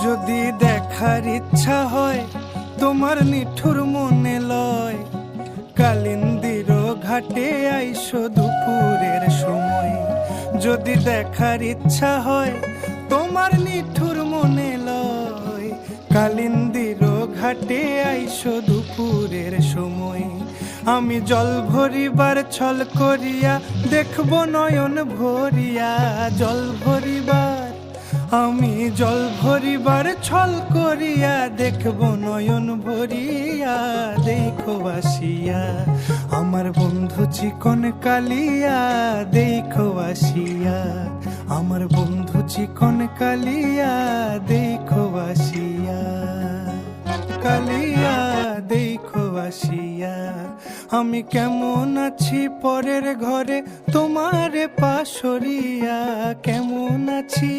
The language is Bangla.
যদি দেখার ইচ্ছা হয় তোমার নিঠুর মনে লয়, কালিন্দির ঘাটে আইসো দুপুরের সময়। যদি দেখার ইচ্ছা হয় তোমার নিঠুর মনে লয়, কালিন্দির ঘাটে আইসো দুপুরের সময়। আমি জল ভরিবার ছল করিয়া দেখব নয়ন ভরিয়া, জল ভরিবার আমি জল ভরিবার ছল করিয়া দেখব নয়ন ভরিয়া। দেখো আসিয়া আমার বন্ধু চিকন কালিয়া, দেখো আসিয়া আমার বন্ধু চিকন কালিয়া, দেখো আসিয়া কালিয়া, দেখো আসিয়া। আমি কেমন আছি পরের ঘরে তোমারে পাশরিয়া, কেমন আছি